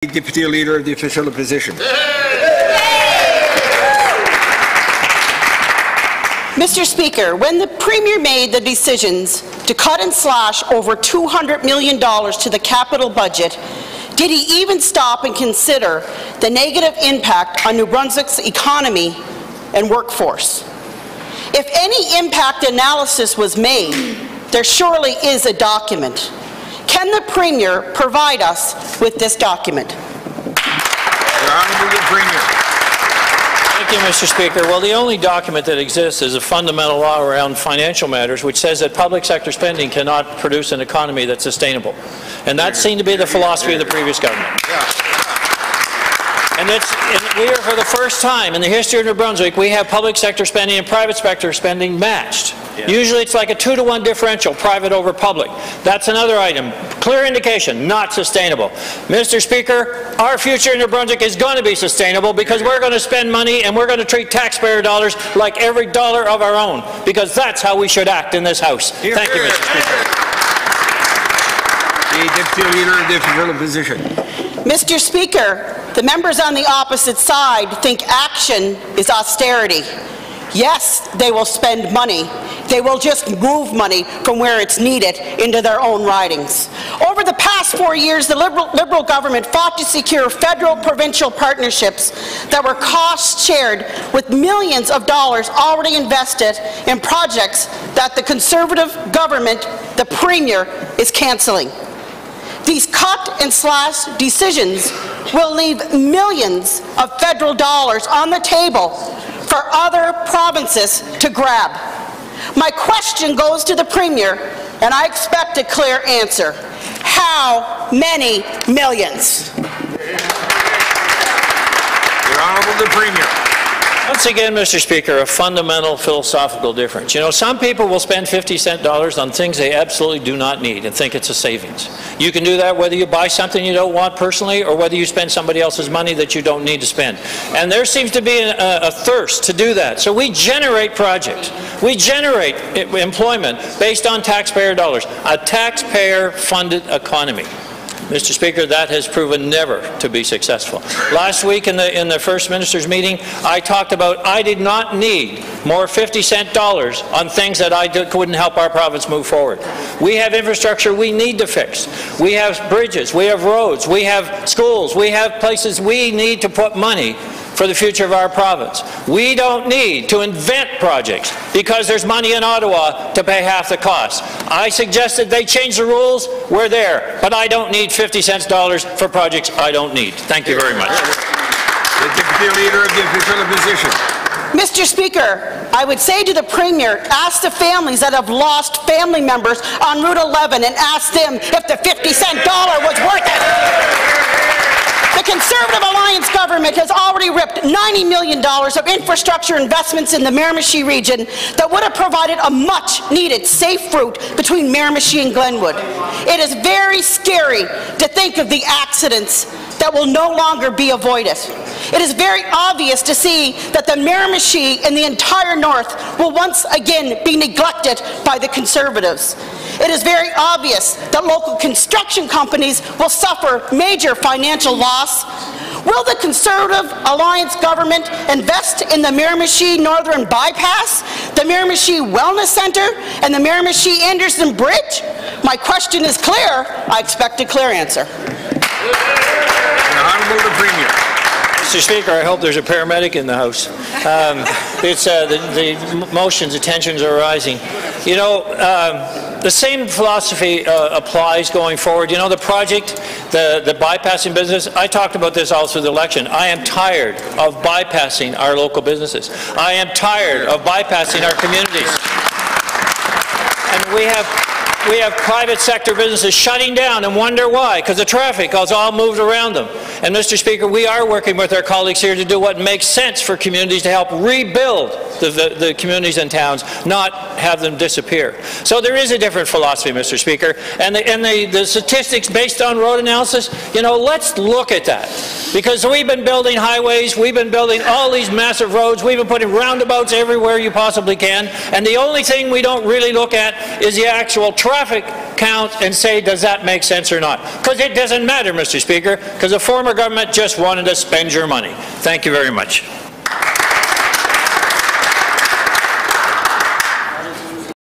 Deputy Leader of the Official Opposition. Mr. Speaker, when the Premier made the decisions to cut and slash over $200 million to the capital budget, did he even stop and consider the negative impact on New Brunswick's economy and workforce? If any impact analysis was made, there surely is a document. Can the Premier provide us with this document? The Honourable Premier. Thank you, Mr. Speaker. Well, the only document that exists is a fundamental law around financial matters, which says that public sector spending cannot produce an economy that's sustainable. And that seemed to be the philosophy of the previous government. And we are, for the first time in the history of New Brunswick, we have public sector spending and private sector spending matched. Usually it's like a 2-to-1 differential, private over public. That's another item. Clear indication, not sustainable. Mr. Speaker, our future in New Brunswick is going to be sustainable because we're going to spend money and we're going to treat taxpayer dollars like every dollar of our own, because that's how we should act in this House. Thank you, Mr. Speaker. The Deputy Leader of the Official Opposition. Mr. Speaker, the members on the opposite side think action is austerity. Yes, they will spend money. They will just move money from where it's needed into their own ridings. Over the past 4 years, the Liberal government fought to secure federal-provincial partnerships that were cost-shared, with millions of dollars already invested in projects that the Conservative government, the Premier, is cancelling. These cut-and-slash decisions will leave millions of federal dollars on the table for other provinces to grab. My question goes to the Premier, and I expect a clear answer. How many millions? The Honourable Premier. Once again, Mr. Speaker, a fundamental philosophical difference. You know, some people will spend 50-cent dollars on things they absolutely do not need and think it's a savings. You can do that whether you buy something you don't want personally or whether you spend somebody else's money that you don't need to spend. And there seems to be a thirst to do that. So we generate projects. We generate employment based on taxpayer dollars, a taxpayer-funded economy. Mr. Speaker, that has proven never to be successful. Last week in the First Minister's meeting, I talked about I did not need more 50-cent dollars on things that couldn't help our province move forward. We have infrastructure we need to fix. We have bridges, we have roads, we have schools, we have places we need to put money for the future of our province. We don't need to invent projects because there's money in Ottawa to pay half the cost. I suggested they change the rules. We're there. But I don't need 50-cent dollars for projects I don't need. Thank you very much. The Deputy Leader of the Official Opposition. Mr. Speaker, I would say to the Premier, ask the families that have lost family members on Route 11 and ask them if the 50-cent dollar was worth it. The Conservative Alliance government has already ripped $90 million of infrastructure investments in the Miramichi region that would have provided a much-needed safe route between Miramichi and Glenwood. It is very scary to think of the accidents that will no longer be avoided. It is very obvious to see that the Miramichi and the entire north will once again be neglected by the Conservatives. It is very obvious that local construction companies will suffer major financial loss. Will the Conservative Alliance government invest in the Miramichi Northern Bypass, the Miramichi Wellness Centre, and the Miramichi-Anderson Bridge? My question is clear. I expect a clear answer. The Honourable Premier. Mr. Speaker, I hope there's a paramedic in the House. The motions, the tensions are rising. You know, the same philosophy applies going forward. You know, the project, the bypassing business, I talked about this all through the election. I am tired of bypassing our local businesses. I am tired of bypassing our communities. And we have private sector businesses shutting down and wonder why, because the traffic is all moved around them. And Mr. Speaker, we are working with our colleagues here to do what makes sense for communities to help rebuild the communities and towns, not have them disappear. So there is a different philosophy, Mr. Speaker. And the statistics based on road analysis, you know, let's look at that. Because we've been building highways, we've been building all these massive roads, we've been putting roundabouts everywhere you possibly can, and the only thing we don't really look at is the actual traffic account and say, does that make sense or not? Because it doesn't matter, Mr. Speaker, because the former government just wanted to spend your money. Thank you very much.